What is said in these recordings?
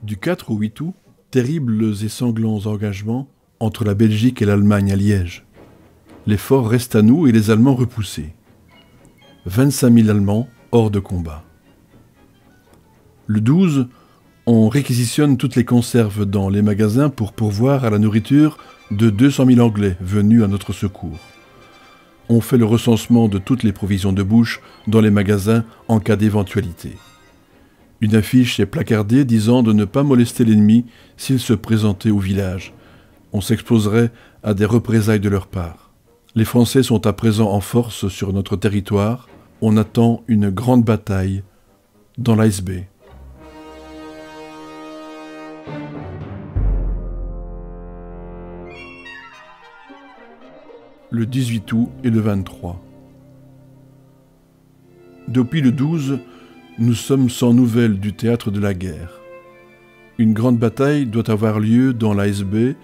Du 4 au 8 août, terribles et sanglants engagements entre la Belgique et l'Allemagne à Liège. Les forts restent à nous et les Allemands repoussés. 25 000 Allemands hors de combat. Le 12, on réquisitionne toutes les conserves dans les magasins pour pourvoir à la nourriture de 200 000 Anglais venus à notre secours. On fait le recensement de toutes les provisions de bouche dans les magasins en cas d'éventualité. Une affiche est placardée disant de ne pas molester l'ennemi s'il se présentait au village. On s'exposerait à des représailles de leur part. Les Français sont à présent en force sur notre territoire. On attend une grande bataille dans l'ASB. Le 18 août et le 23. Depuis le 12, nous sommes sans nouvelles du théâtre de la guerre. Une grande bataille doit avoir lieu dans l'ASB,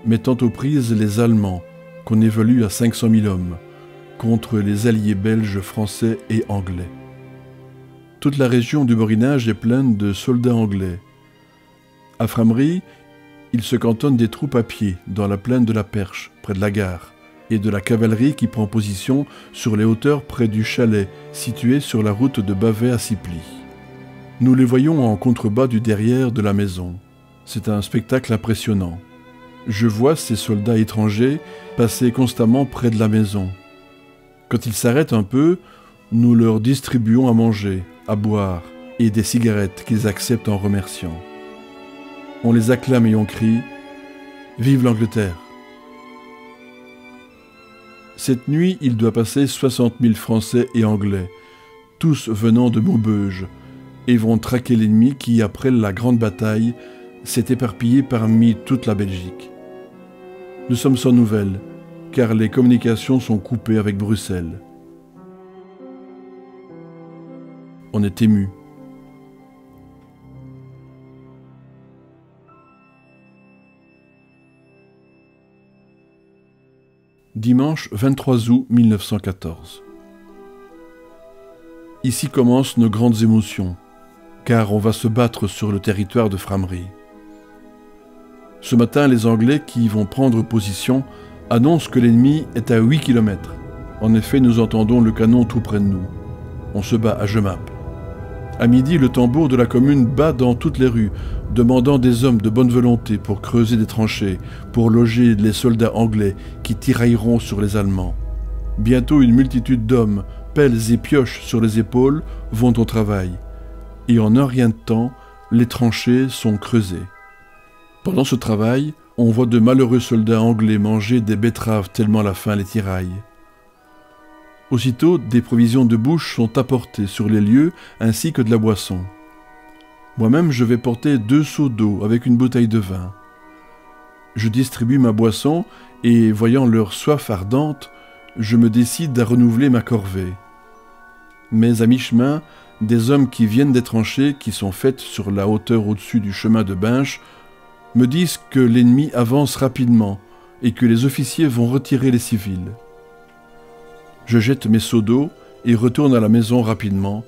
mettant aux prises les Allemands, qu'on évalue à 500 000 hommes, contre les alliés belges, français et anglais. Toute la région du Borinage est pleine de soldats anglais. À Frameries, il se cantonne des troupes à pied dans la plaine de la Perche, près de la gare, et de la cavalerie qui prend position sur les hauteurs près du chalet, situé sur la route de Bavay à Ciply. Nous les voyons en contrebas du derrière de la maison. C'est un spectacle impressionnant. Je vois ces soldats étrangers passer constamment près de la maison. Quand ils s'arrêtent un peu, nous leur distribuons à manger, à boire et des cigarettes qu'ils acceptent en remerciant. On les acclame et on crie « Vive l'Angleterre !» Cette nuit, il doit passer 60 000 Français et Anglais, tous venant de Maubeuge, et vont traquer l'ennemi qui, après la grande bataille, s'est éparpillé parmi toute la Belgique. Nous sommes sans nouvelles, car les communications sont coupées avec Bruxelles. On est ému. Dimanche 23 août 1914. Ici commencent nos grandes émotions, car on va se battre sur le territoire de Frameries. Ce matin, les Anglais qui y vont prendre position annoncent que l'ennemi est à 8 km. En effet, nous entendons le canon tout près de nous. On se bat à Jemappes. À midi, le tambour de la commune bat dans toutes les rues, demandant des hommes de bonne volonté pour creuser des tranchées, pour loger les soldats anglais qui tirailleront sur les Allemands. Bientôt, une multitude d'hommes, pelles et pioches sur les épaules, vont au travail. Et en un rien de temps, les tranchées sont creusées. Pendant ce travail, on voit de malheureux soldats anglais manger des betteraves tellement la faim les tiraille. Aussitôt, des provisions de bouche sont apportées sur les lieux ainsi que de la boisson. Moi-même, je vais porter 2 seaux d'eau avec une bouteille de vin. Je distribue ma boisson et, voyant leur soif ardente, je me décide à renouveler ma corvée. Mais à mi-chemin, des hommes qui viennent des tranchées qui sont faites sur la hauteur au-dessus du chemin de Binche me disent que l'ennemi avance rapidement et que les officiers vont retirer les civils. Je jette mes seaux d'eau et retourne à la maison rapidement,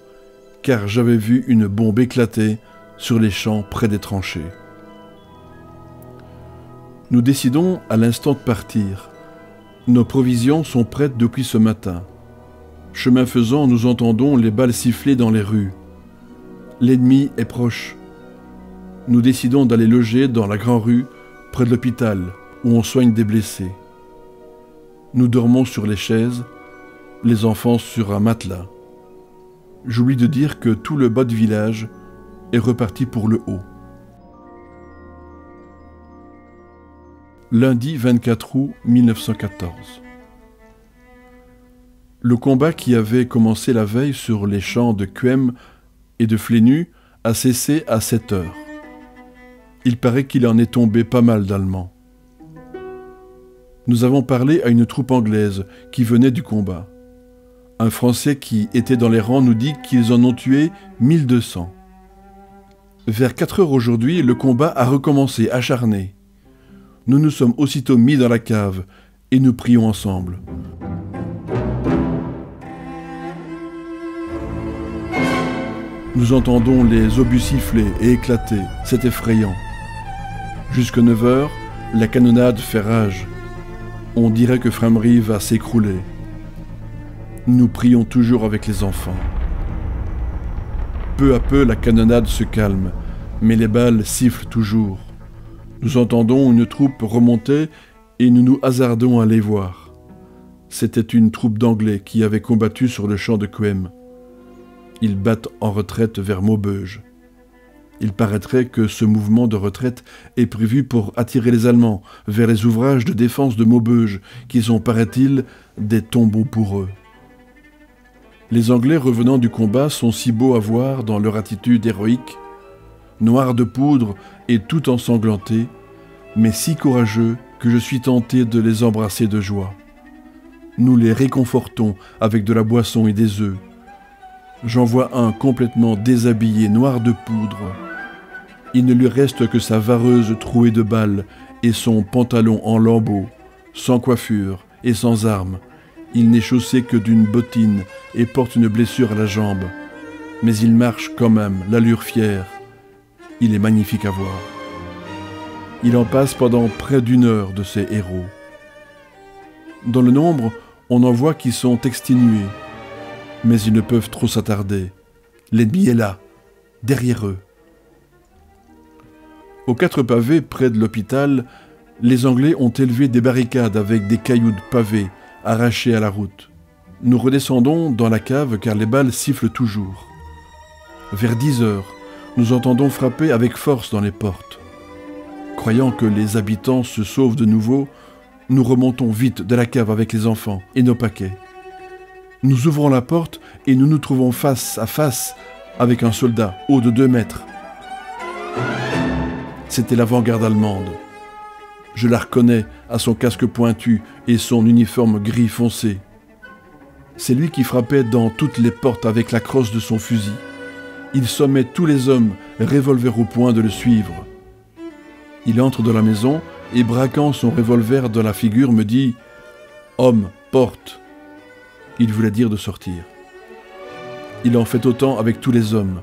car j'avais vu une bombe éclater sur les champs près des tranchées. Nous décidons à l'instant de partir. Nos provisions sont prêtes depuis ce matin. Chemin faisant, nous entendons les balles siffler dans les rues. L'ennemi est proche. Nous décidons d'aller loger dans la grande rue, près de l'hôpital, où on soigne des blessés. Nous dormons sur les chaises, les enfants sur un matelas. J'oublie de dire que tout le bas du village est reparti pour le haut. Lundi 24 août 1914. Le combat qui avait commencé la veille sur les champs de Kuem et de Flénu a cessé à 7 heures. Il paraît qu'il en est tombé pas mal d'Allemands. Nous avons parlé à une troupe anglaise qui venait du combat. Un Français qui était dans les rangs nous dit qu'ils en ont tué 1200. Vers 4 heures aujourd'hui, le combat a recommencé acharné. Nous nous sommes aussitôt mis dans la cave et nous prions ensemble. Nous entendons les obus siffler et éclater, c'est effrayant. Jusque 9 heures, la canonnade fait rage. On dirait que Frameries va s'écrouler. Nous prions toujours avec les enfants. Peu à peu, la canonnade se calme, mais les balles sifflent toujours. Nous entendons une troupe remonter et nous nous hasardons à les voir. C'était une troupe d'Anglais qui avait combattu sur le champ de Coëmes. Ils battent en retraite vers Maubeuge. Il paraîtrait que ce mouvement de retraite est prévu pour attirer les Allemands vers les ouvrages de défense de Maubeuge, qui sont, paraît-il, des tombeaux pour eux. Les Anglais revenant du combat sont si beaux à voir dans leur attitude héroïque, noirs de poudre et tout ensanglantés, mais si courageux que je suis tenté de les embrasser de joie. Nous les réconfortons avec de la boisson et des œufs. J'en vois un complètement déshabillé, noir de poudre. Il ne lui reste que sa vareuse trouée de balles et son pantalon en lambeaux, sans coiffure et sans armes. Il n'est chaussé que d'une bottine et porte une blessure à la jambe. Mais il marche quand même, l'allure fière. Il est magnifique à voir. Il en passe pendant près d'1 heure de ces héros. Dans le nombre, on en voit qui sont exténués, mais ils ne peuvent trop s'attarder. L'ennemi est là, derrière eux. Aux 4 pavés, près de l'hôpital, les Anglais ont élevé des barricades avec des cailloux de pavés arrachés à la route. Nous redescendons dans la cave car les balles sifflent toujours. Vers 10 heures, nous entendons frapper avec force dans les portes. Croyant que les habitants se sauvent de nouveau, nous remontons vite de la cave avec les enfants et nos paquets. Nous ouvrons la porte et nous nous trouvons face à face avec un soldat haut de 2 mètres. C'était l'avant-garde allemande. Je la reconnais à son casque pointu et son uniforme gris foncé. C'est lui qui frappait dans toutes les portes avec la crosse de son fusil. Il sommait tous les hommes, revolver au poing, de le suivre. Il entre dans la maison et, braquant son revolver dans la figure, me dit « Homme, porte !» Il voulait dire de sortir. Il en fait autant avec tous les hommes.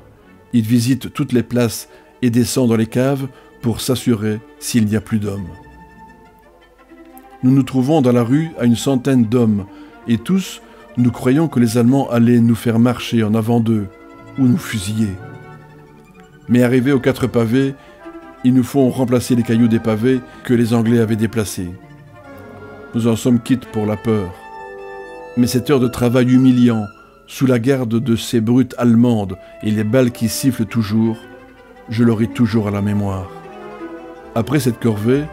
Il visite toutes les places et descend dans les caves pour s'assurer s'il n'y a plus d'hommes. Nous nous trouvons dans la rue à 100 d'hommes, et tous, nous croyons que les Allemands allaient nous faire marcher en avant d'eux, ou nous fusiller. Mais arrivés aux 4 pavés, ils nous font remplacer les cailloux des pavés que les Anglais avaient déplacés. Nous en sommes quittes pour la peur. Mais cette heure de travail humiliant, sous la garde de ces brutes allemandes et les balles qui sifflent toujours, je l'aurai toujours à la mémoire. Après cette corvée,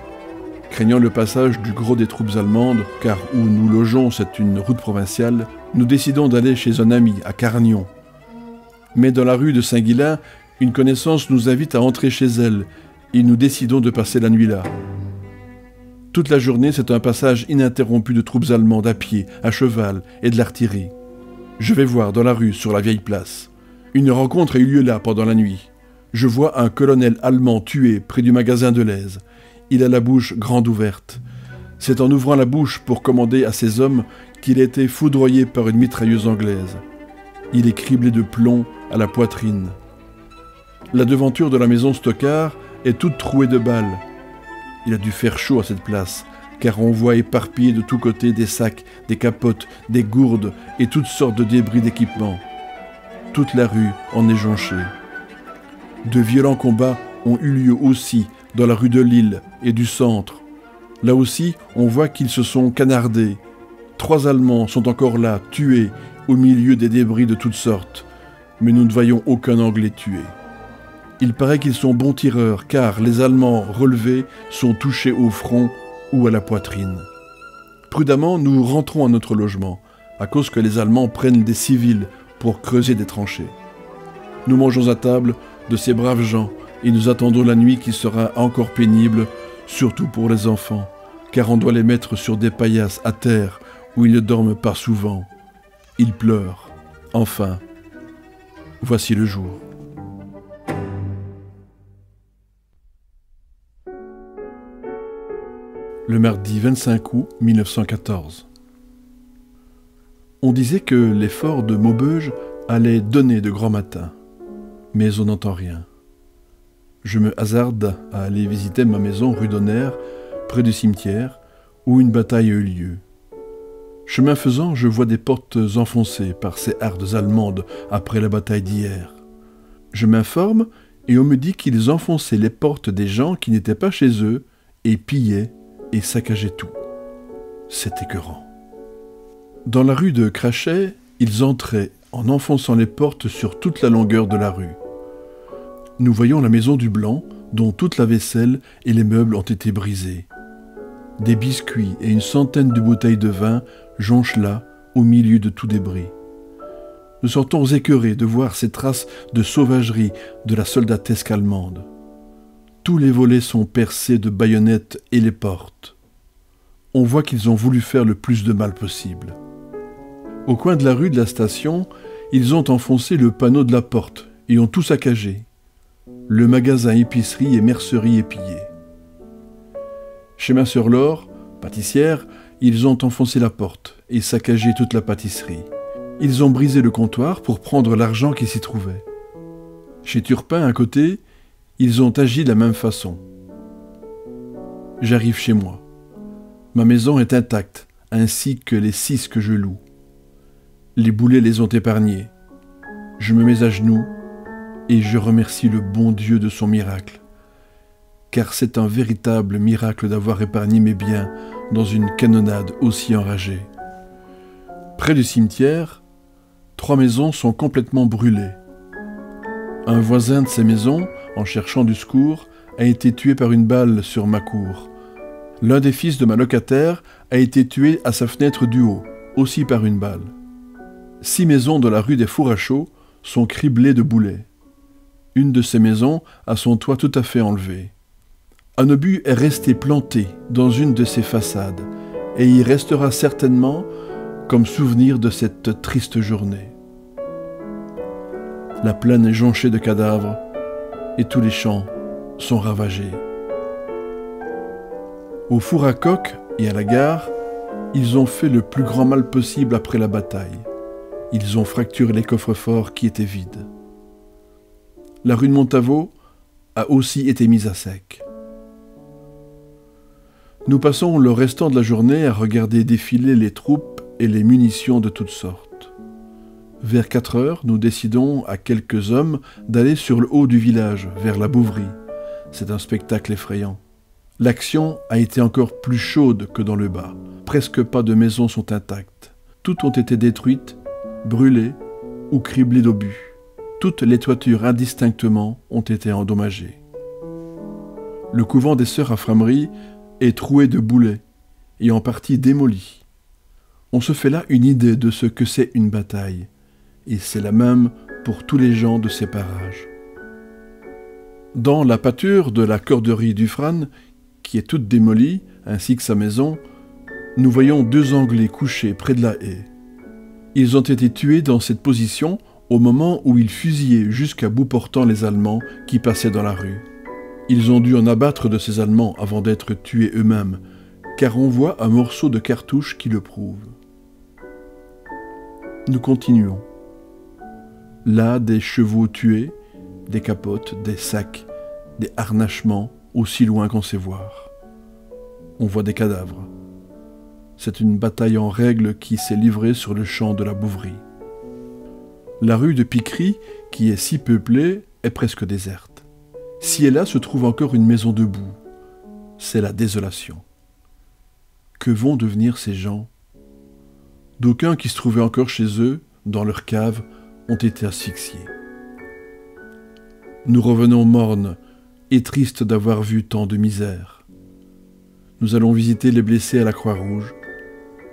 craignant le passage du gros des troupes allemandes, car où nous logeons c'est une route provinciale, nous décidons d'aller chez un ami à Cargnon. Mais dans la rue de Saint-Guilain, une connaissance nous invite à entrer chez elle, et nous décidons de passer la nuit là. Toute la journée, c'est un passage ininterrompu de troupes allemandes à pied, à cheval et de l'artillerie. Je vais voir dans la rue, sur la vieille place. Une rencontre a eu lieu là pendant la nuit. Je vois un colonel allemand tué près du magasin de Lèze. Il a la bouche grande ouverte. C'est en ouvrant la bouche pour commander à ses hommes qu'il a été foudroyé par une mitrailleuse anglaise. Il est criblé de plomb à la poitrine. La devanture de la maison Stockard est toute trouée de balles. Il a dû faire chaud à cette place, car on voit éparpillés de tous côtés des sacs, des capotes, des gourdes et toutes sortes de débris d'équipement. Toute la rue en est jonchée. De violents combats ont eu lieu aussi dans la rue de Lille et du centre. Là aussi, on voit qu'ils se sont canardés. 3 Allemands sont encore là, tués, au milieu des débris de toutes sortes. Mais nous ne voyons aucun Anglais tué. Il paraît qu'ils sont bons tireurs, car les Allemands relevés sont touchés au front ou à la poitrine. Prudemment, nous rentrons à notre logement, à cause que les Allemands prennent des civils pour creuser des tranchées. Nous mangeons à table de ces braves gens, et nous attendons la nuit qui sera encore pénible, surtout pour les enfants, car on doit les mettre sur des paillasses à terre où ils ne dorment pas souvent. Ils pleurent. Enfin, voici le jour. Le mardi 25 août 1914. On disait que les forts de Maubeuge allaient donner de grand matin. mais on n'entend rien. Je me hasarde à aller visiter ma maison rue d'Honneur, près du cimetière, où une bataille a eu lieu. Chemin faisant, je vois des portes enfoncées par ces hardes allemandes après la bataille d'hier. Je m'informe et on me dit qu'ils enfonçaient les portes des gens qui n'étaient pas chez eux et pillaient et saccageaient tout. C'est écœurant. Dans la rue de Crachet, ils entraient en enfonçant les portes sur toute la longueur de la rue. Nous voyons la maison du Blanc, dont toute la vaisselle et les meubles ont été brisés. Des biscuits et une centaine de bouteilles de vin jonchent là, au milieu de tout débris. Nous sortons écœurés de voir ces traces de sauvagerie de la soldatesque allemande. Tous les volets sont percés de baïonnettes et les portes. On voit qu'ils ont voulu faire le plus de mal possible. Au coin de la rue de la station, ils ont enfoncé le panneau de la porte et ont tout saccagé. Le magasin épicerie et mercerie est pillé. Chez ma sœur Laure, pâtissière, ils ont enfoncé la porte et saccagé toute la pâtisserie. Ils ont brisé le comptoir pour prendre l'argent qui s'y trouvait. Chez Turpin, à côté, ils ont agi de la même façon. J'arrive chez moi. Ma maison est intacte, ainsi que les 6 que je loue. Les boulets les ont épargnés. Je me mets à genoux et je remercie le bon Dieu de son miracle, car c'est un véritable miracle d'avoir épargné mes biens dans une canonnade aussi enragée. Près du cimetière, 3 maisons sont complètement brûlées. Un voisin de ces maisons, en cherchant du secours, a été tué par une balle sur ma cour. L'un des fils de ma locataire a été tué à sa fenêtre du haut, aussi par une balle. 6 maisons de la rue des Fours à Chaux sont criblées de boulets. Une de ces maisons a son toit tout à fait enlevé. Un obus est resté planté dans une de ses façades et y restera certainement comme souvenir de cette triste journée. La plaine est jonchée de cadavres et tous les champs sont ravagés. Au four à coq et à la gare, ils ont fait le plus grand mal possible après la bataille. Ils ont fracturé les coffres-forts qui étaient vides. La rue de Montavo a aussi été mise à sec. Nous passons le restant de la journée à regarder défiler les troupes et les munitions de toutes sortes. Vers 4 heures, nous décidons à quelques hommes d'aller sur le haut du village, vers la Bouverie. C'est un spectacle effrayant. L'action a été encore plus chaude que dans le bas. Presque pas de maisons sont intactes. Toutes ont été détruites, brûlées ou criblées d'obus. Toutes les toitures indistinctement ont été endommagées. Le couvent des Sœurs à Frameries est troué de boulets et en partie démoli. On se fait là une idée de ce que c'est une bataille, et c'est la même pour tous les gens de ces parages. Dans la pâture de la corderie d'Uffran, qui est toute démolie, ainsi que sa maison, nous voyons 2 Anglais couchés près de la haie. Ils ont été tués dans cette position au moment où ils fusillaient jusqu'à bout portant les Allemands qui passaient dans la rue. Ils ont dû en abattre de ces Allemands avant d'être tués eux-mêmes, car on voit un morceau de cartouche qui le prouve. Nous continuons. Là, des chevaux tués, des capotes, des sacs, des harnachements, aussi loin qu'on sait voir. On voit des cadavres. C'est une bataille en règle qui s'est livrée sur le champ de la Bouverie. La rue de Piquery, qui est si peuplée, est presque déserte. Si et là se trouve encore une maison debout. C'est la désolation. Que vont devenir ces gens? D'aucuns qui se trouvaient encore chez eux, dans leur cave, ont été asphyxiés. Nous revenons mornes et tristes d'avoir vu tant de misère. Nous allons visiter les blessés à la Croix-Rouge.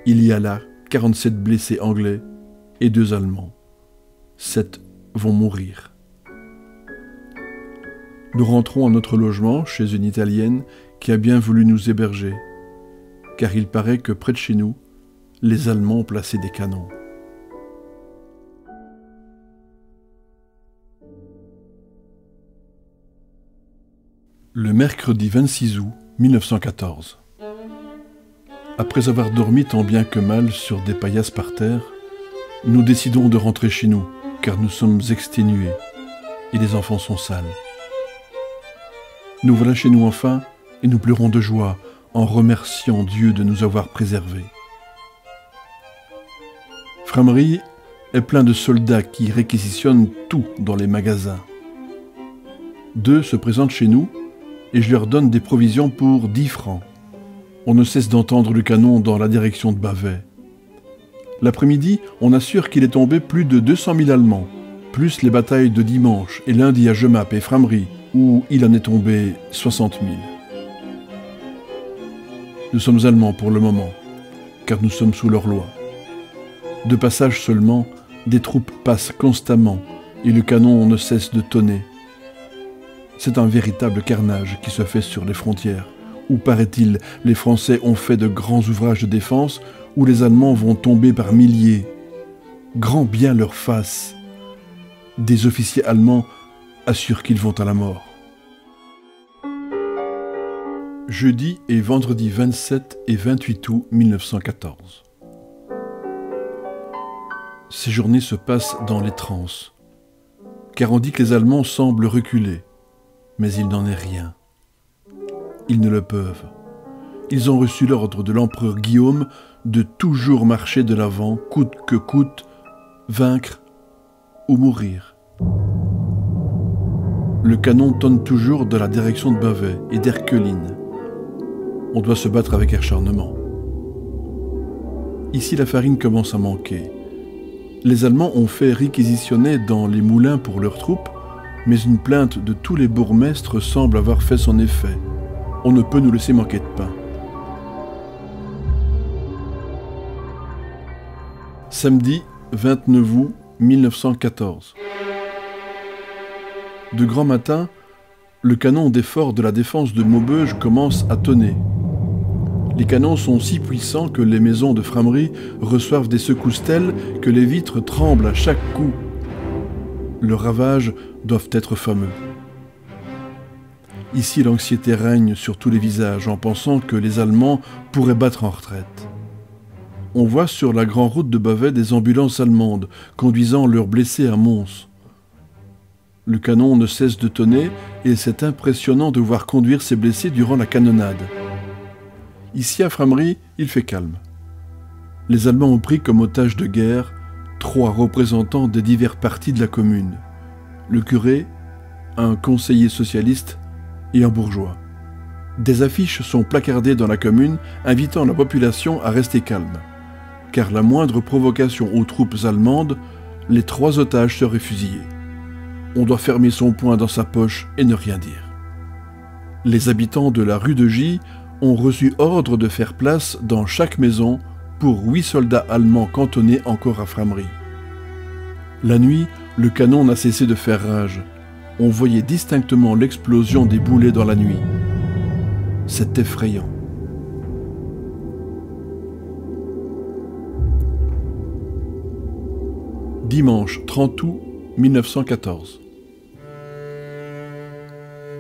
Il y a là 47 blessés anglais et 2 Allemands. 7 vont mourir. Nous rentrons à notre logement chez une Italienne qui a bien voulu nous héberger, car il paraît que près de chez nous, les Allemands ont placé des canons. Le mercredi 26 août 1914. Après avoir dormi tant bien que mal sur des paillasses par terre, nous décidons de rentrer chez nous, car nous sommes exténués. et les enfants sont sales. Nous voilà chez nous enfin, et nous pleurons de joie en remerciant Dieu de nous avoir préservés. Frameries est plein de soldats qui réquisitionnent tout dans les magasins. 2 se présentent chez nous et je leur donne des provisions pour 10 francs. On ne cesse d'entendre le canon dans la direction de Bavay. L'après-midi, on assure qu'il est tombé plus de 200 000 Allemands, plus les batailles de dimanche et lundi à Jemappes et Frameries, où il en est tombé 60 000. Nous sommes Allemands pour le moment, car nous sommes sous leur loi. De passage seulement, des troupes passent constamment et le canon ne cesse de tonner. C'est un véritable carnage qui se fait sur les frontières, où, paraît-il, les Français ont fait de grands ouvrages de défense, où les Allemands vont tomber par milliers. Grand bien leur fasse. Des officiers allemands assurent qu'ils vont à la mort. Jeudi et vendredi 27 et 28 août 1914. Ces journées se passent dans les transes, car on dit que les Allemands semblent reculer, mais il n'en est rien. Ils ne le peuvent. Ils ont reçu l'ordre de l'empereur Guillaume de toujours marcher de l'avant, coûte que coûte, vaincre ou mourir. Le canon tonne toujours de la direction de Bavay et d'Erquelines. On doit se battre avec acharnement. Ici, la farine commence à manquer. Les Allemands ont fait réquisitionner dans les moulins pour leurs troupes, mais une plainte de tous les bourgmestres semble avoir fait son effet. On ne peut nous laisser manquer de pain. Samedi 29 août 1914. De grand matin, le canon des forts de la défense de Maubeuge commence à tonner. Les canons sont si puissants que les maisons de Frameries reçoivent des secousses telles que les vitres tremblent à chaque coup. Leurs ravages doivent être fameux. Ici, l'anxiété règne sur tous les visages en pensant que les Allemands pourraient battre en retraite. On voit sur la grande route de Bavay des ambulances allemandes conduisant leurs blessés à Mons. Le canon ne cesse de tonner et c'est impressionnant de voir conduire ces blessés durant la canonnade. Ici, à Frameries, il fait calme. Les Allemands ont pris comme otages de guerre 3 représentants des divers partis de la commune. Le curé, un conseiller socialiste et un bourgeois. Des affiches sont placardées dans la commune invitant la population à rester calme. Car la moindre provocation aux troupes allemandes, les 3 otages seraient fusillés. On doit fermer son poing dans sa poche et ne rien dire. Les habitants de la rue de J ont reçu ordre de faire place dans chaque maison pour 8 soldats allemands cantonnés encore à Frameries. La nuit, le canon n'a cessé de faire rage. On voyait distinctement l'explosion des boulets dans la nuit. C'est effrayant. Dimanche 30 août 1914.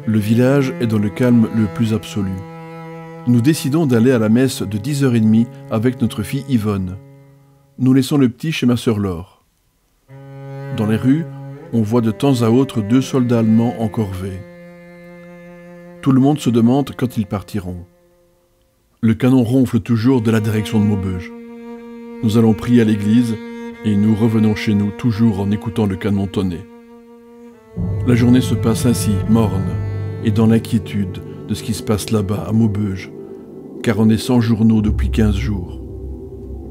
Le village est dans le calme le plus absolu. Nous décidons d'aller à la messe de 10h30 avec notre fille Yvonne. Nous laissons le petit chez ma sœur Laure. Dans les rues, on voit de temps à autre 2 soldats allemands en corvée. Tout le monde se demande quand ils partiront. Le canon ronfle toujours de la direction de Maubeuge. Nous allons prier à l'église et nous revenons chez nous toujours en écoutant le canon tonner. La journée se passe ainsi, morne, et dans l'inquiétude de ce qui se passe là-bas, à Maubeuge, car on est sans journaux depuis 15 jours.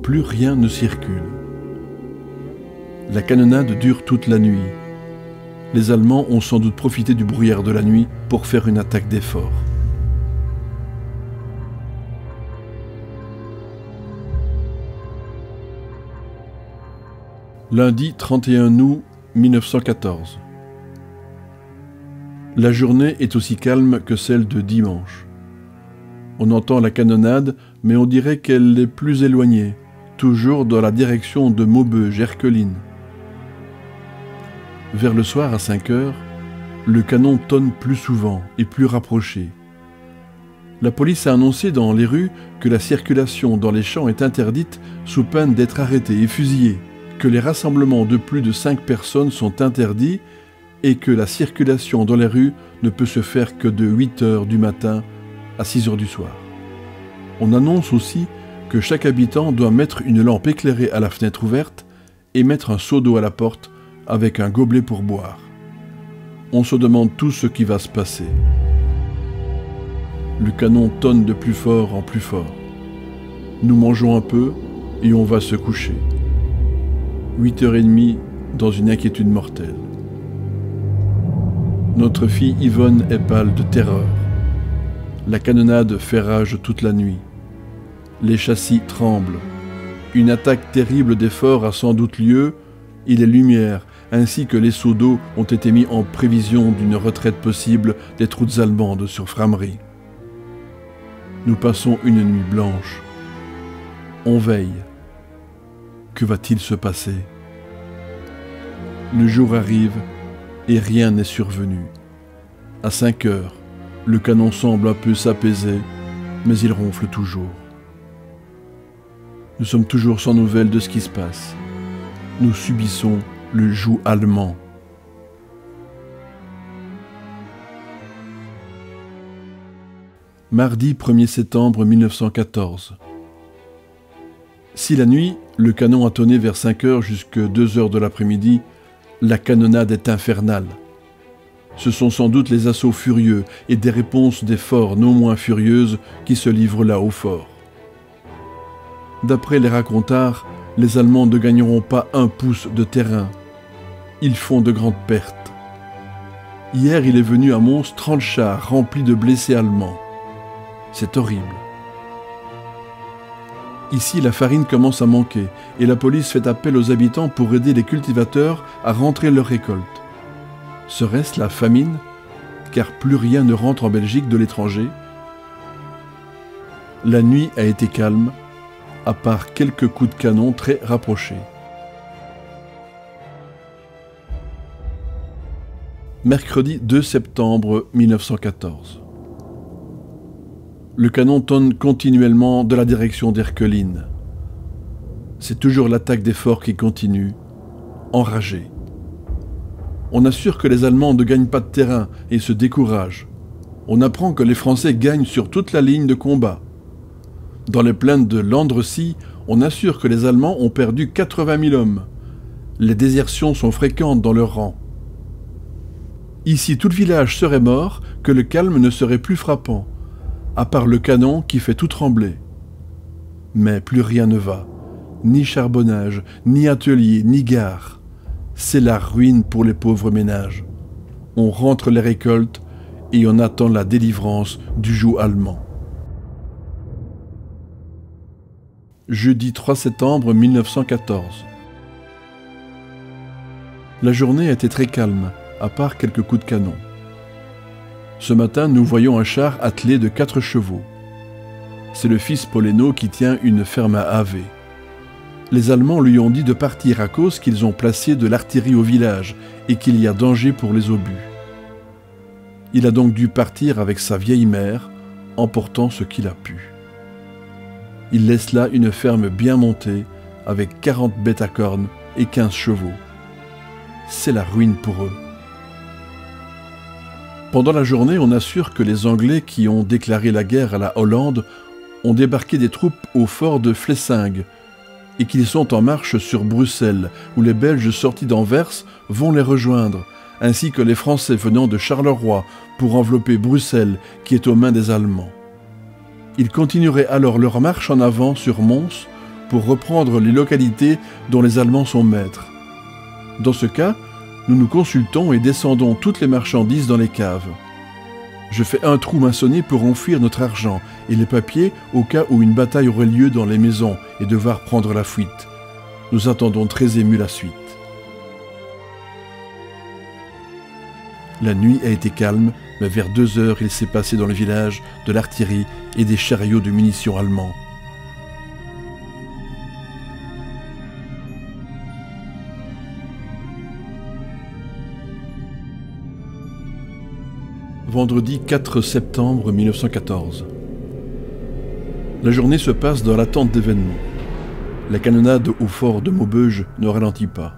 Plus rien ne circule. La canonnade dure toute la nuit. Les Allemands ont sans doute profité du brouillard de la nuit pour faire une attaque des forts. Lundi 31 août 1914. La journée est aussi calme que celle de dimanche. On entend la canonnade, mais on dirait qu'elle est plus éloignée, toujours dans la direction de Maubeuge-Erquelines. Vers le soir, à 5 heures, le canon tonne plus souvent et plus rapproché. La police a annoncé dans les rues que la circulation dans les champs est interdite sous peine d'être arrêtée et fusillée, que les rassemblements de plus de 5 personnes sont interdits et que la circulation dans les rues ne peut se faire que de 8 heures du matin à 6 heures du soir. On annonce aussi que chaque habitant doit mettre une lampe éclairée à la fenêtre ouverte et mettre un seau d'eau à la porte avec un gobelet pour boire. On se demande tout ce qui va se passer. Le canon tonne de plus fort en plus fort. Nous mangeons un peu et on va se coucher. 8h30 dans une inquiétude mortelle. Notre fille Yvonne est pâle de terreur. La canonnade fait rage toute la nuit. Les châssis tremblent. Une attaque terrible des forts a sans doute lieu et les lumières ainsi que les seaux d'eau ont été mis en prévision d'une retraite possible des troupes allemandes sur Frameries. Nous passons une nuit blanche. On veille. Que va-t-il se passer? Le jour arrive et rien n'est survenu. À 5 heures, le canon semble un peu s'apaiser, mais il ronfle toujours. Nous sommes toujours sans nouvelles de ce qui se passe. Nous subissons le joug allemand. Mardi 1er septembre 1914. Si la nuit, le canon a tonné vers 5 heures jusqu'à 2 heures de l'après-midi, la canonnade est infernale. Ce sont sans doute les assauts furieux et des réponses des forts non moins furieuses qui se livrent là au fort. D'après les racontars, les Allemands ne gagneront pas un pouce de terrain. Ils font de grandes pertes. Hier, il est venu à Mons 30 chars remplis de blessés allemands. C'est horrible. Ici, la farine commence à manquer et la police fait appel aux habitants pour aider les cultivateurs à rentrer leurs récoltes. Serait-ce la famine, car plus rien ne rentre en Belgique de l'étranger? La nuit a été calme, à part quelques coups de canon très rapprochés. Mercredi 2 septembre 1914. Le canon tonne continuellement de la direction d'Erquelines. C'est toujours l'attaque des forts qui continue, enragée. On assure que les Allemands ne gagnent pas de terrain et se découragent. On apprend que les Français gagnent sur toute la ligne de combat. Dans les plaines de Landrecies, on assure que les Allemands ont perdu 80 000 hommes. Les désertions sont fréquentes dans leurs rangs. Ici, tout le village serait mort, que le calme ne serait plus frappant, à part le canon qui fait tout trembler. Mais plus rien ne va, ni charbonnage, ni atelier, ni gare. C'est la ruine pour les pauvres ménages. On rentre les récoltes et on attend la délivrance du joug allemand. Jeudi 3 septembre 1914. La journée était très calme, à part quelques coups de canon. Ce matin, nous voyons un char attelé de 4 chevaux. C'est le fils Poléno qui tient une ferme à Havé. Les Allemands lui ont dit de partir à cause qu'ils ont placé de l'artillerie au village et qu'il y a danger pour les obus. Il a donc dû partir avec sa vieille mère, emportant ce qu'il a pu. Il laisse là une ferme bien montée, avec 40 bêtes à cornes et 15 chevaux. C'est la ruine pour eux. Pendant la journée, on assure que les Anglais qui ont déclaré la guerre à la Hollande ont débarqué des troupes au fort de Flessingue et qu'ils sont en marche sur Bruxelles, où les Belges sortis d'Anvers vont les rejoindre, ainsi que les Français venant de Charleroi pour envelopper Bruxelles qui est aux mains des Allemands. Ils continueraient alors leur marche en avant sur Mons pour reprendre les localités dont les Allemands sont maîtres. Dans ce cas, nous nous consultons et descendons toutes les marchandises dans les caves. Je fais un trou maçonné pour enfuir notre argent et les papiers au cas où une bataille aurait lieu dans les maisons et devoir prendre la fuite. Nous attendons très émus la suite. La nuit a été calme, mais vers 2 heures, il s'est passé dans le village de l'artillerie et des chariots de munitions allemands. Vendredi 4 septembre 1914. La journée se passe dans l'attente d'événements. La canonnade au fort de Maubeuge ne ralentit pas.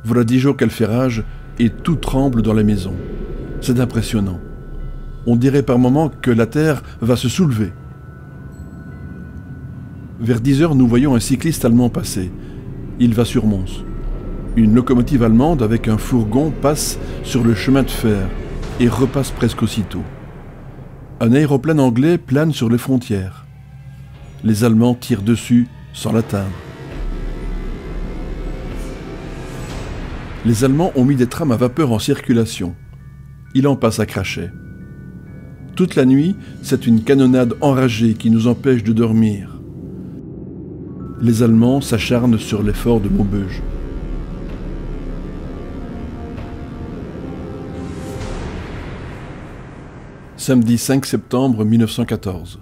Voilà 10 jours qu'elle fait rage et tout tremble dans la maison. C'est impressionnant. On dirait par moments que la terre va se soulever. Vers 10 heures, nous voyons un cycliste allemand passer. Il va sur Mons. Une locomotive allemande avec un fourgon passe sur le chemin de fer et repasse presque aussitôt. Un aéroplane anglais plane sur les frontières. Les Allemands tirent dessus sans l'atteindre. Les Allemands ont mis des trams à vapeur en circulation. Il en passe à crachet. Toute la nuit, c'est une canonnade enragée qui nous empêche de dormir. Les Allemands s'acharnent sur les forts de Maubeuge. Samedi 5 septembre 1914.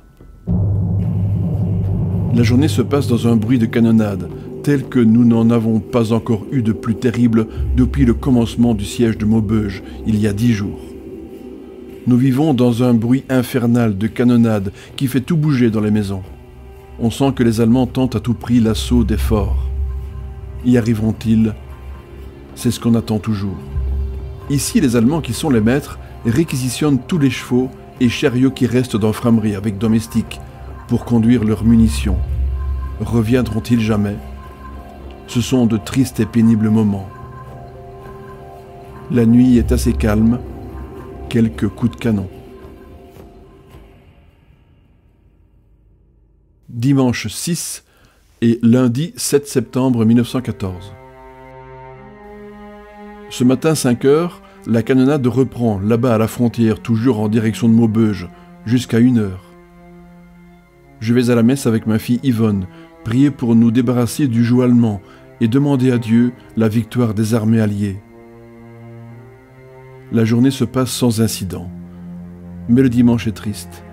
La journée se passe dans un bruit de canonnade, tel que nous n'en avons pas encore eu de plus terrible depuis le commencement du siège de Maubeuge, il y a 10 jours. Nous vivons dans un bruit infernal de canonnade qui fait tout bouger dans les maisons. On sent que les Allemands tentent à tout prix l'assaut des forts. Y arriveront-ils? C'est ce qu'on attend toujours. Ici, les Allemands qui sont les maîtres réquisitionnent tous les chevaux et chariots qui restent dans Frameries avec domestiques pour conduire leurs munitions. Reviendront-ils jamais? Ce sont de tristes et pénibles moments. La nuit est assez calme, quelques coups de canon. Dimanche 6 et lundi 7 septembre 1914. Ce matin 5 heures, la canonnade reprend là-bas à la frontière, toujours en direction de Maubeuge, jusqu'à 1 heure. Je vais à la messe avec ma fille Yvonne, prier pour nous débarrasser du joug allemand et demander à Dieu la victoire des armées alliées. La journée se passe sans incident, mais le dimanche est triste,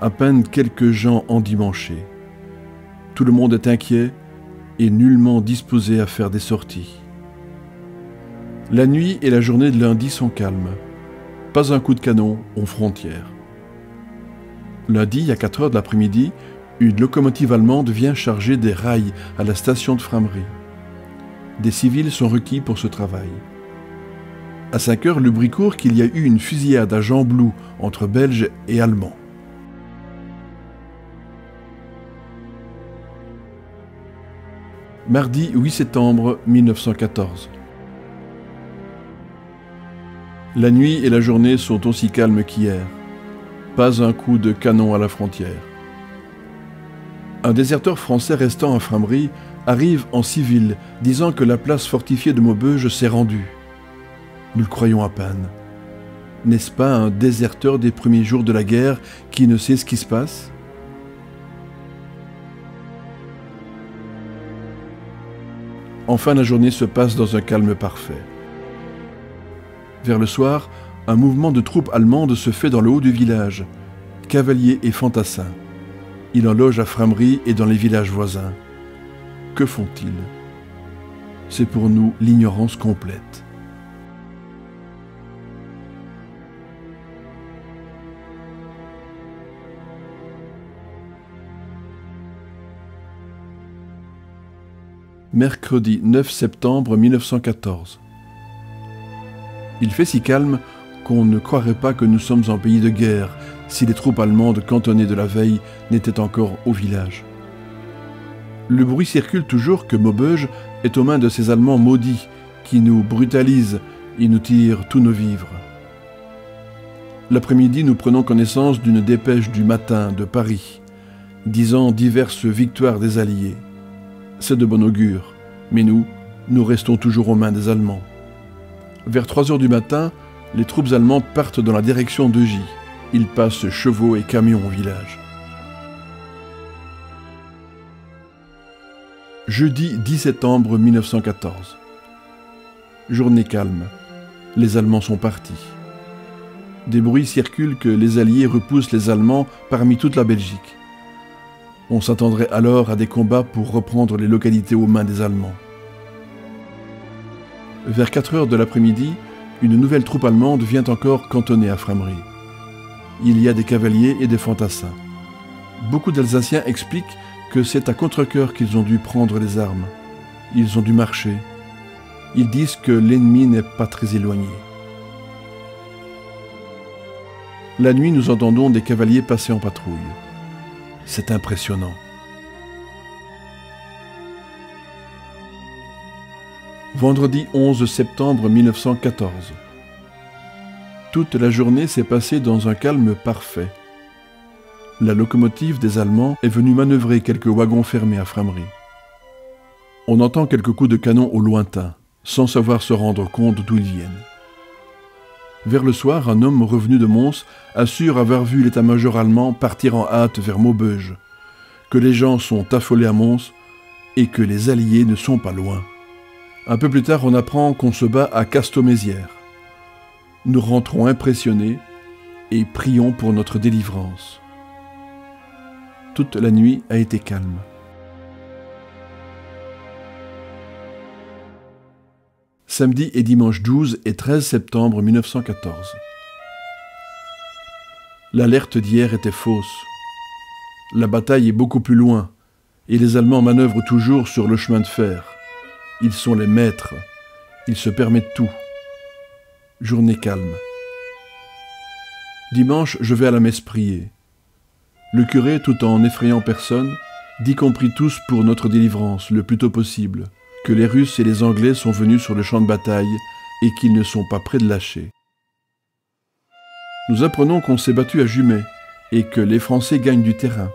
à peine quelques gens endimanchés. Tout le monde est inquiet et nullement disposé à faire des sorties. La nuit et la journée de lundi sont calmes. Pas un coup de canon aux frontières. Lundi, à 4 heures de l'après-midi, une locomotive allemande vient charger des rails à la station de Frameries. Des civils sont requis pour ce travail. À 5 heures, le bruit court qu'il y a eu une fusillade à Gembloux entre Belges et Allemands. Mardi 8 septembre 1914. La nuit et la journée sont aussi calmes qu'hier. Pas un coup de canon à la frontière. Un déserteur français restant à Frameries arrive en civil, disant que la place fortifiée de Maubeuge s'est rendue. Nous le croyons à peine. N'est-ce pas un déserteur des premiers jours de la guerre qui ne sait ce qui se passe? Enfin, la journée se passe dans un calme parfait. Vers le soir, un mouvement de troupes allemandes se fait dans le haut du village, cavaliers et fantassins. Il en loge à Frameries et dans les villages voisins. Que font-ils? C'est pour nous l'ignorance complète. Mercredi 9 septembre 1914. Il fait si calme qu'on ne croirait pas que nous sommes en pays de guerre si les troupes allemandes cantonnées de la veille n'étaient encore au village. Le bruit circule toujours que Maubeuge est aux mains de ces Allemands maudits qui nous brutalisent et nous tirent tous nos vivres. L'après-midi, nous prenons connaissance d'une dépêche du matin de Paris, disant diverses victoires des Alliés. C'est de bon augure, mais nous restons toujours aux mains des Allemands. Vers 3 heures du matin, les troupes allemandes partent dans la direction d'Eugy. Ils passent chevaux et camions au village. Jeudi 10 septembre 1914. Journée calme. Les Allemands sont partis. Des bruits circulent que les Alliés repoussent les Allemands parmi toute la Belgique. On s'attendrait alors à des combats pour reprendre les localités aux mains des Allemands. Vers 4 heures de l'après-midi, une nouvelle troupe allemande vient encore cantonner à Frameries. Il y a des cavaliers et des fantassins. Beaucoup d'Alsaciens expliquent que c'est à contre-cœur qu'ils ont dû prendre les armes. Ils ont dû marcher. Ils disent que l'ennemi n'est pas très éloigné. La nuit, nous entendons des cavaliers passer en patrouille. C'est impressionnant. Vendredi 11 septembre 1914. Toute la journée s'est passée dans un calme parfait. La locomotive des Allemands est venue manœuvrer quelques wagons fermés à Frameries. On entend quelques coups de canon au lointain, sans savoir se rendre compte d'où ils viennent. Vers le soir, un homme revenu de Mons assure avoir vu l'état-major allemand partir en hâte vers Maubeuge, que les gens sont affolés à Mons et que les Alliés ne sont pas loin. Un peu plus tard, on apprend qu'on se bat à Casteau-Mézières. Nous rentrons impressionnés et prions pour notre délivrance. Toute la nuit a été calme. Samedi et dimanche 12 et 13 septembre 1914. L'alerte d'hier était fausse. La bataille est beaucoup plus loin et les Allemands manœuvrent toujours sur le chemin de fer. Ils sont les maîtres. Ils se permettent tout. Journée calme. Dimanche, je vais à la messe prier. Le curé, tout en n'effrayant personne, dit qu'on prie tous pour notre délivrance le plus tôt possible, que les Russes et les Anglais sont venus sur le champ de bataille et qu'ils ne sont pas près de lâcher. Nous apprenons qu'on s'est battu à Jumet et que les Français gagnent du terrain.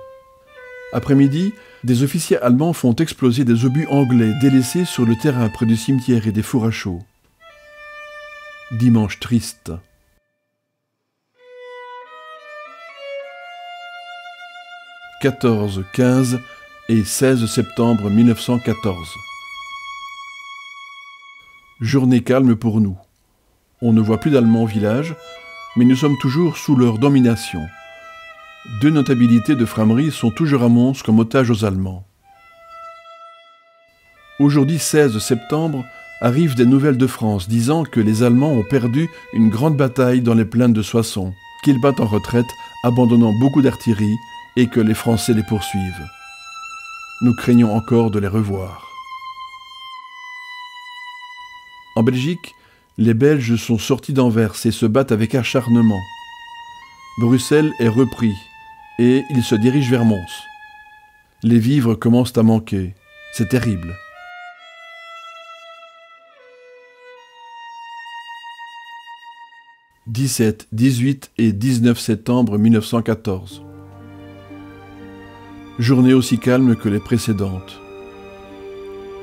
Après-midi, des officiers allemands font exploser des obus anglais délaissés sur le terrain près du cimetière et des fours à chaux. Dimanche triste. « 14, 15 et 16 septembre 1914. Journée calme pour nous. On ne voit plus d'Allemands au village, mais nous sommes toujours sous leur domination. 2 notabilités de Frameries sont toujours à Mons comme otages aux Allemands. Aujourd'hui 16 septembre, arrivent des nouvelles de France disant que les Allemands ont perdu une grande bataille dans les plaines de Soissons, qu'ils battent en retraite, abandonnant beaucoup d'artillerie et que les Français les poursuivent. Nous craignons encore de les revoir. En Belgique, les Belges sont sortis d'Anvers et se battent avec acharnement. Bruxelles est repris et ils se dirigent vers Mons. Les vivres commencent à manquer. C'est terrible. « 17, 18 et 19 septembre 1914. Journée aussi calme que les précédentes.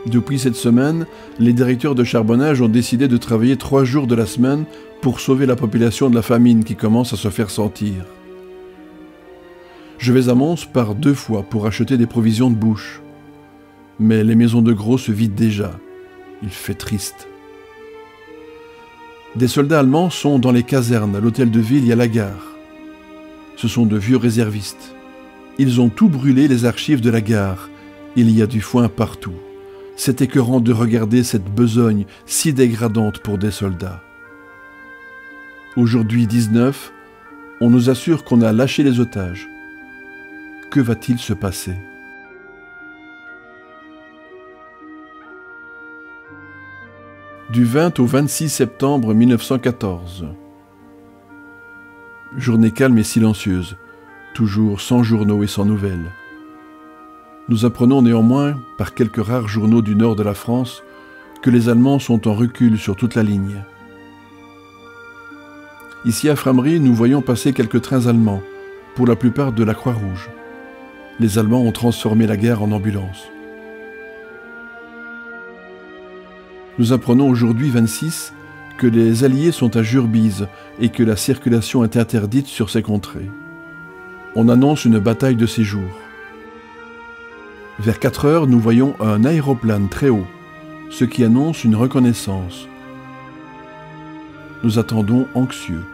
Depuis cette semaine, les directeurs de charbonnage ont décidé de travailler 3 jours de la semaine pour sauver la population de la famine qui commence à se faire sentir. Je vais à Mons par 2 fois pour acheter des provisions de bouche. Mais les maisons de gros se vident déjà. Il fait triste. Des soldats allemands sont dans les casernes, à l'hôtel de ville et à la gare. Ce sont de vieux réservistes. Ils ont tout brûlé, les archives de la gare. Il y a du foin partout. C'est écœurant de regarder cette besogne si dégradante pour des soldats. Aujourd'hui 19, on nous assure qu'on a lâché les otages. Que va-t-il se passer ? Du 20 au 26 septembre 1914. Journée calme et silencieuse, toujours sans journaux et sans nouvelles. Nous apprenons néanmoins, par quelques rares journaux du nord de la France, que les Allemands sont en recul sur toute la ligne. Ici à Frameries, nous voyons passer quelques trains allemands, pour la plupart de la Croix-Rouge. Les Allemands ont transformé la gare en ambulance. Nous apprenons aujourd'hui 26 que les Alliés sont à Jurbise et que la circulation est interdite sur ces contrées. On annonce une bataille de séjour. Vers 4 heures, nous voyons un aéroplane très haut, ce qui annonce une reconnaissance. Nous attendons anxieux.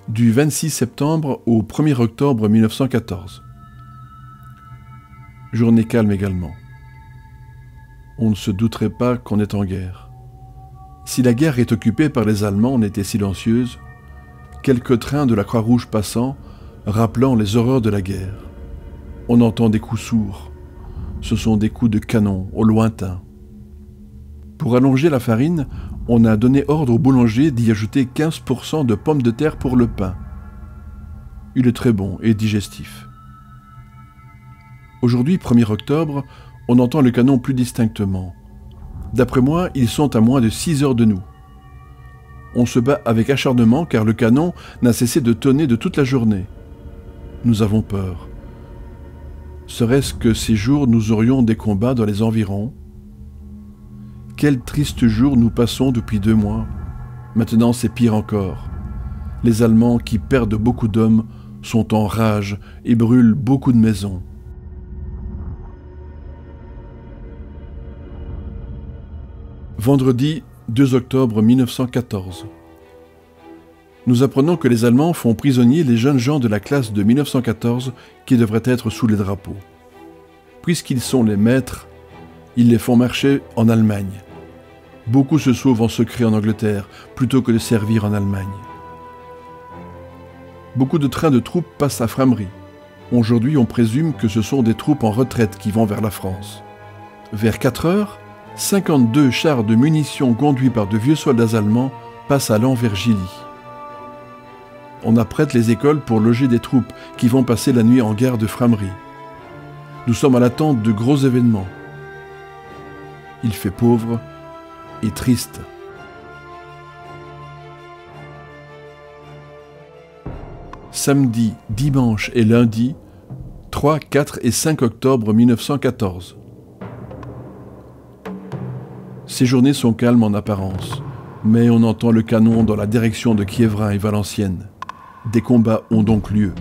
Du 26 septembre au 1er octobre 1914. Journée calme également. On ne se douterait pas qu'on est en guerre. Si la guerre est occupée par les Allemands en était silencieuse, quelques trains de la Croix-Rouge passant, rappelant les horreurs de la guerre. On entend des coups sourds. Ce sont des coups de canon au lointain. Pour allonger la farine, on a donné ordre au boulanger d'y ajouter 15% de pommes de terre pour le pain. Il est très bon et digestif. Aujourd'hui, 1er octobre, on entend le canon plus distinctement. D'après moi, ils sont à moins de 6 heures de nous. On se bat avec acharnement car le canon n'a cessé de tonner de toute la journée. Nous avons peur. Serait-ce que ces jours nous aurions des combats dans les environs? Quel triste jour nous passons depuis 2 mois. Maintenant c'est pire encore. Les Allemands qui perdent beaucoup d'hommes sont en rage et brûlent beaucoup de maisons. Vendredi 2 octobre 1914. Nous apprenons que les Allemands font prisonniers les jeunes gens de la classe de 1914 qui devraient être sous les drapeaux. Puisqu'ils sont les maîtres, ils les font marcher en Allemagne. Beaucoup se sauvent en secret en Angleterre plutôt que de servir en Allemagne. Beaucoup de trains de troupes passent à Frameries. Aujourd'hui, on présume que ce sont des troupes en retraite qui vont vers la France. Vers 4 heures, 52 chars de munitions conduits par de vieux soldats allemands passent allant vers Gilly. On apprête les écoles pour loger des troupes qui vont passer la nuit en gare de Frameries. Nous sommes à l'attente de gros événements. Il fait pauvre et triste. Samedi, dimanche et lundi, 3, 4 et 5 octobre 1914. Ces journées sont calmes en apparence, mais on entend le canon dans la direction de Quiévrain et Valenciennes. Des combats ont donc lieu.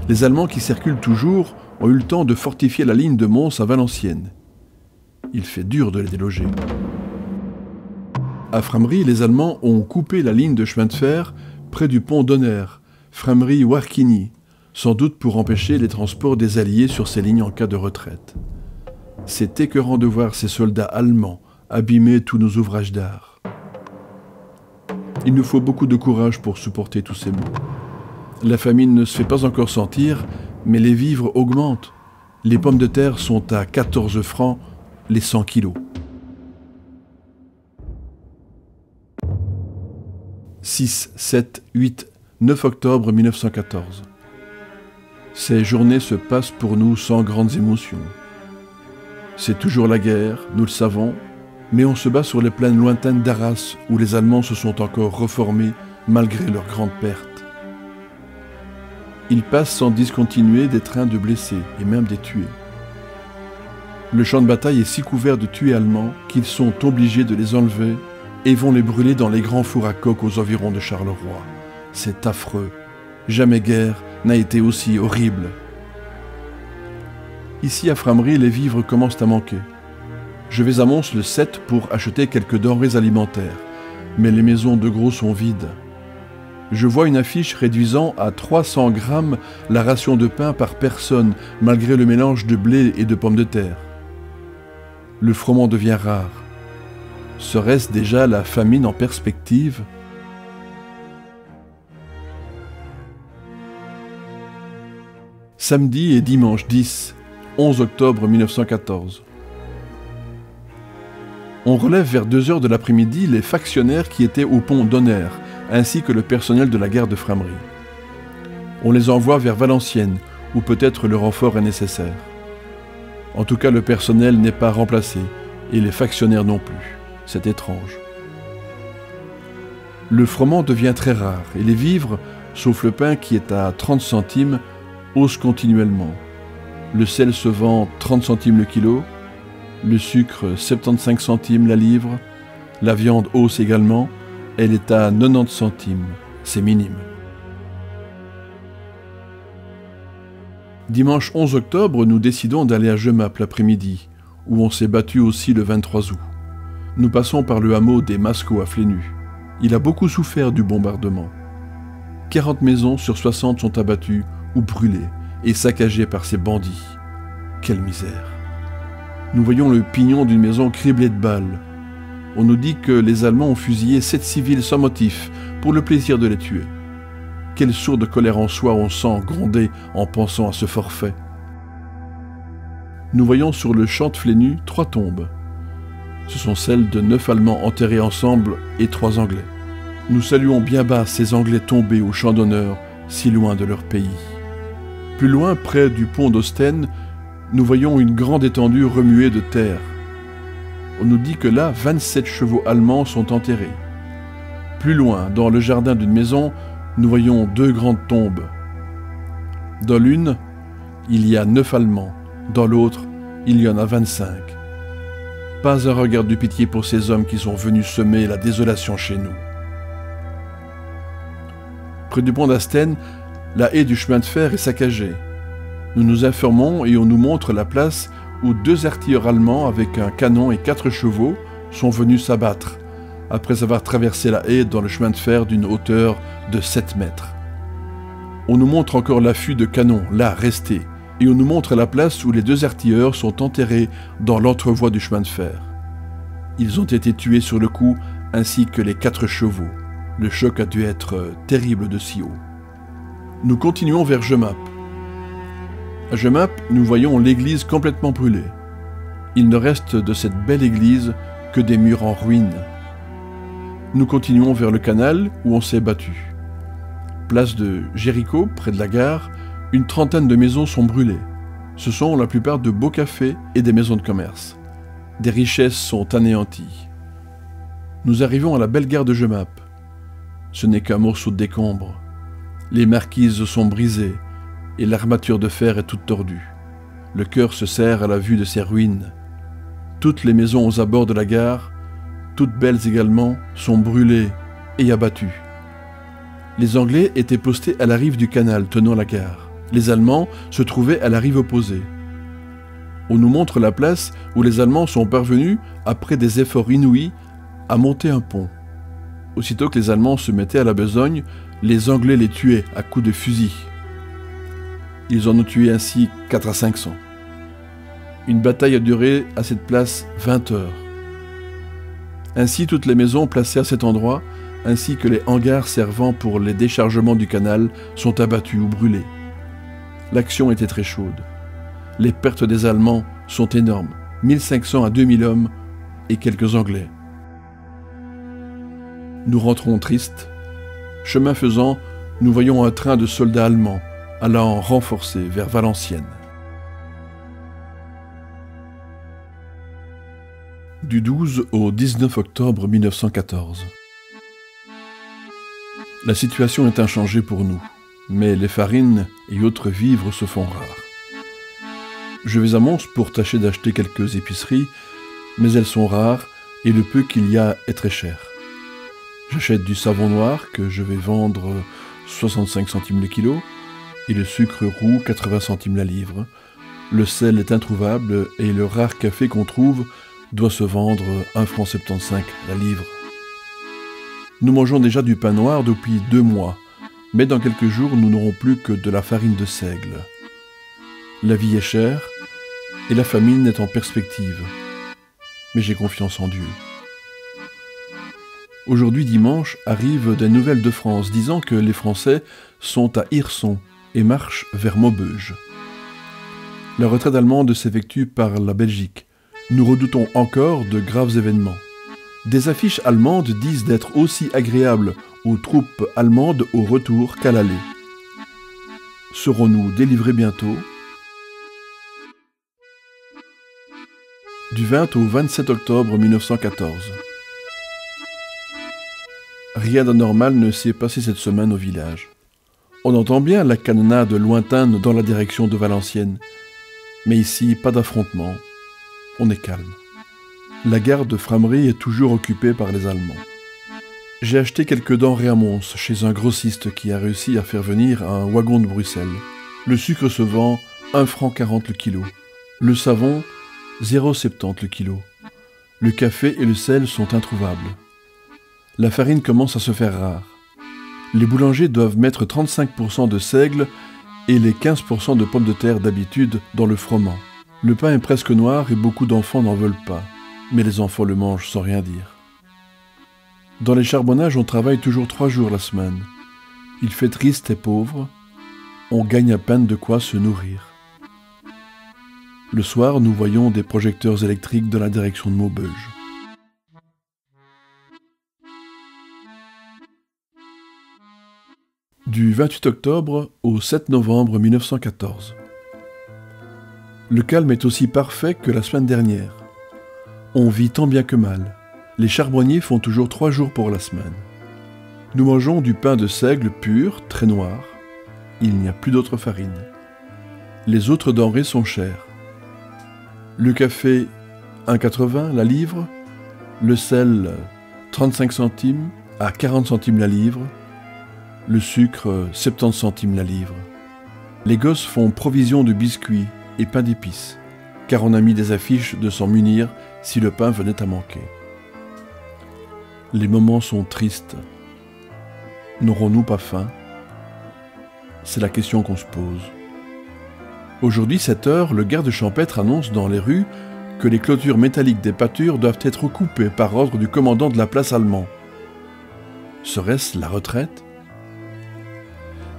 Les Allemands qui circulent toujours ont eu le temps de fortifier la ligne de Mons à Valenciennes. Il fait dur de les déloger. À Frameries, les Allemands ont coupé la ligne de chemin de fer près du pont d'Onner, Frameries-Warquigny, sans doute pour empêcher les transports des Alliés sur ces lignes en cas de retraite. C'est écœurant de voir ces soldats allemands abîmer tous nos ouvrages d'art. Il nous faut beaucoup de courage pour supporter tous ces maux. La famine ne se fait pas encore sentir, mais les vivres augmentent. Les pommes de terre sont à 14 francs les 100 kilos. 6, 7, 8, 9 octobre 1914. Ces journées se passent pour nous sans grandes émotions. C'est toujours la guerre, nous le savons, mais on se bat sur les plaines lointaines d'Arras où les Allemands se sont encore reformés malgré leurs grandes pertes. Ils passent sans discontinuer des trains de blessés et même des tués. Le champ de bataille est si couvert de tués allemands qu'ils sont obligés de les enlever et vont les brûler dans les grands fours à coke aux environs de Charleroi. C'est affreux. Jamais guerre n'a été aussi horrible. Ici à Frameries, les vivres commencent à manquer. Je vais à Mons le 7 pour acheter quelques denrées alimentaires, mais les maisons de gros sont vides. Je vois une affiche réduisant à 300 grammes la ration de pain par personne, malgré le mélange de blé et de pommes de terre. Le froment devient rare. Serait-ce déjà la famine en perspective ? Samedi et dimanche 10, 11 octobre 1914. On relève vers 2 heures de l'après-midi les factionnaires qui étaient au pont d'Onner, ainsi que le personnel de la gare de Frameries. On les envoie vers Valenciennes, où peut-être le renfort est nécessaire. En tout cas, le personnel n'est pas remplacé, et les factionnaires non plus. C'est étrange. Le froment devient très rare, et les vivres, sauf le pain qui est à 30 centimes, haussent continuellement. Le sel se vend 30 centimes le kilo, le sucre 75 centimes la livre, la viande hausse également, elle est à 90 centimes, c'est minime. Dimanche 11 octobre, nous décidons d'aller à Jemappes l'après-midi, où on s'est battu aussi le 23 août. Nous passons par le hameau des Mascots à Flénu. Il a beaucoup souffert du bombardement. 40 maisons sur 60 sont abattues ou brûlées et saccagées par ces bandits. Quelle misère! Nous voyons le pignon d'une maison criblée de balles. On nous dit que les Allemands ont fusillé 7 civils sans motif, pour le plaisir de les tuer. Quelle sourde colère en soi on sent gronder en pensant à ce forfait. nous voyons sur le Chantefernu 3 tombes. Ce sont celles de 9 Allemands enterrés ensemble et 3 Anglais. Nous saluons bien bas ces Anglais tombés au champ d'honneur, si loin de leur pays. Plus loin, près du pont d'Ostende, nous voyons une grande étendue remuée de terre. On nous dit que là, 27 chevaux allemands sont enterrés. Plus loin, dans le jardin d'une maison, nous voyons 2 grandes tombes. Dans l'une, il y a 9 Allemands, dans l'autre, il y en a 25. Pas un regard de pitié pour ces hommes qui sont venus semer la désolation chez nous. Près du pont d'Ostende, la haie du chemin de fer est saccagée. Nous nous informons et on nous montre la place où 2 artilleurs allemands avec un canon et 4 chevaux sont venus s'abattre, après avoir traversé la haie dans le chemin de fer d'une hauteur de 7 mètres. On nous montre encore l'affût de canon, là, resté, et on nous montre la place où les 2 artilleurs sont enterrés dans l'entrevoie du chemin de fer. Ils ont été tués sur le coup, ainsi que les 4 chevaux. Le choc a dû être terrible de si haut. Nous continuons vers Jemappes. À Jemappes, nous voyons l'église complètement brûlée. Il ne reste de cette belle église que des murs en ruine. Nous continuons vers le canal où on s'est battu. Place de Jéricho, près de la gare, une trentaine de maisons sont brûlées. Ce sont la plupart de beaux cafés et des maisons de commerce. Des richesses sont anéanties. Nous arrivons à la belle gare de Jemappes. Ce n'est qu'un morceau de décombre. Les marquises sont brisées et l'armature de fer est toute tordue. Le cœur se serre à la vue de ces ruines. Toutes les maisons aux abords de la gare, toutes belles également, sont brûlées et abattues. Les Anglais étaient postés à la rive du canal tenant la gare. Les Allemands se trouvaient à la rive opposée. On nous montre la place où les Allemands sont parvenus, après des efforts inouïs, à monter un pont. Aussitôt que les Allemands se mettaient à la besogne, les Anglais les tuaient à coups de fusil. Ils en ont tué ainsi 4 à 500. Une bataille a duré à cette place 20 heures. Ainsi, toutes les maisons placées à cet endroit, ainsi que les hangars servant pour les déchargements du canal, sont abattus ou brûlés. L'action était très chaude. Les pertes des Allemands sont énormes, 1500 à 2000 hommes et quelques Anglais. Nous rentrons tristes. Chemin faisant, nous voyons un train de soldats allemands allant renforcer vers Valenciennes. Du 12 au 19 octobre 1914. La situation est inchangée pour nous, mais les farines et autres vivres se font rares. Je vais à Mons pour tâcher d'acheter quelques épiceries, mais elles sont rares et le peu qu'il y a est très cher. J'achète du savon noir que je vais vendre 65 centimes le kilo et le sucre roux 80 centimes la livre. Le sel est introuvable et le rare café qu'on trouve doit se vendre 1,75 franc la livre. Nous mangeons déjà du pain noir depuis 2 mois, mais dans quelques jours nous n'aurons plus que de la farine de seigle. La vie est chère et la famine est en perspective, mais j'ai confiance en Dieu. Aujourd'hui dimanche arrivent des nouvelles de France disant que les Français sont à Hirson et marchent vers Maubeuge. La retraite allemande s'effectue par la Belgique. Nous redoutons encore de graves événements. Des affiches allemandes disent d'être aussi agréables aux troupes allemandes au retour qu'à l'aller. Serons-nous délivrés bientôt? Du 20 au 27 octobre 1914. Rien d'anormal ne s'est passé cette semaine au village. On entend bien la canonnade lointaine dans la direction de Valenciennes. Mais ici, pas d'affrontement. On est calme. La gare de Frameries est toujours occupée par les Allemands. J'ai acheté quelques denrées à Mons chez un grossiste qui a réussi à faire venir un wagon de Bruxelles. Le sucre se vend 1,40 franc le kilo. Le savon, 0,70 le kilo. Le café et le sel sont introuvables. La farine commence à se faire rare. Les boulangers doivent mettre 35% de seigle et les 15% de pommes de terre d'habitude dans le froment. Le pain est presque noir et beaucoup d'enfants n'en veulent pas, mais les enfants le mangent sans rien dire. Dans les charbonnages, on travaille toujours 3 jours la semaine. Il fait triste et pauvre. On gagne à peine de quoi se nourrir. Le soir, nous voyons des projecteurs électriques dans la direction de Maubeuge. Du 28 octobre au 7 novembre 1914. Le calme est aussi parfait que la semaine dernière. On vit tant bien que mal. Les charbonniers font toujours 3 jours pour la semaine. Nous mangeons du pain de seigle pur, très noir. Il n'y a plus d'autre farine. Les autres denrées sont chères. Le café, 1,80 la livre. Le sel, 35 centimes à 40 centimes la livre. Le sucre, 70 centimes la livre. Les gosses font provision de biscuits et pain d'épices, car on a mis des affiches de s'en munir si le pain venait à manquer. Les moments sont tristes. N'aurons-nous pas faim? C'est la question qu'on se pose. Aujourd'hui, 7 heures, le garde champêtre annonce dans les rues que les clôtures métalliques des pâtures doivent être coupées par ordre du commandant de la place allemand. Serait-ce la retraite?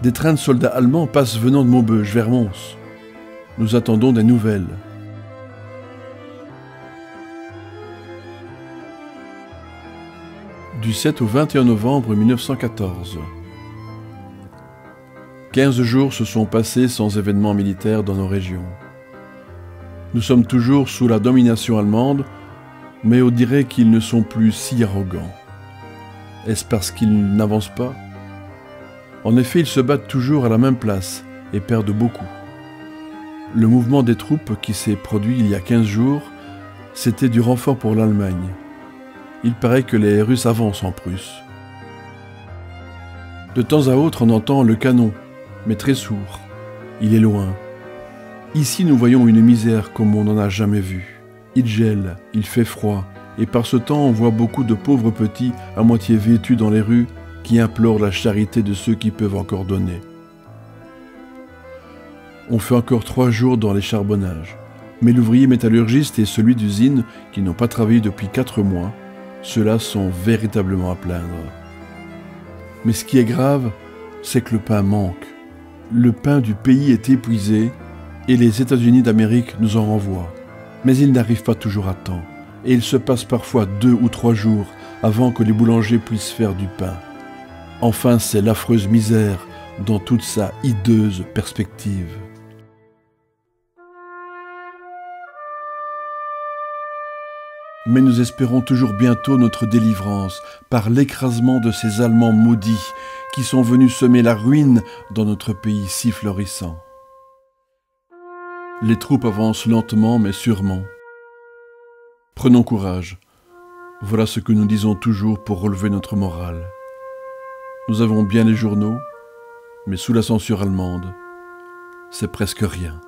Des trains de soldats allemands passent venant de Maubeuge vers Mons. Nous attendons des nouvelles. Du 7 au 21 novembre 1914. 15 jours se sont passés sans événements militaires dans nos régions. Nous sommes toujours sous la domination allemande, mais on dirait qu'ils ne sont plus si arrogants. Est-ce parce qu'ils n'avancent pas? En effet, ils se battent toujours à la même place et perdent beaucoup. Le mouvement des troupes qui s'est produit il y a 15 jours, c'était du renfort pour l'Allemagne. Il paraît que les Russes avancent en Prusse. De temps à autre, on entend le canon, mais très sourd. Il est loin. Ici, nous voyons une misère comme on n'en a jamais vu. Il gèle, il fait froid, et par ce temps, on voit beaucoup de pauvres petits à moitié vêtus dans les rues qui implorent la charité de ceux qui peuvent encore donner. On fait encore 3 jours dans les charbonnages, mais l'ouvrier métallurgiste et celui d'usine, qui n'ont pas travaillé depuis 4 mois, ceux-là sont véritablement à plaindre. Mais ce qui est grave, c'est que le pain manque. Le pain du pays est épuisé et les États-Unis d'Amérique nous en renvoient. Mais ils n'arrivent pas toujours à temps, et il se passe parfois 2 ou 3 jours avant que les boulangers puissent faire du pain. Enfin, c'est l'affreuse misère dans toute sa hideuse perspective. Mais nous espérons toujours bientôt notre délivrance par l'écrasement de ces Allemands maudits qui sont venus semer la ruine dans notre pays si florissant. Les troupes avancent lentement mais sûrement. Prenons courage. Voilà ce que nous disons toujours pour relever notre morale. Nous avons bien les journaux, mais sous la censure allemande, c'est presque rien.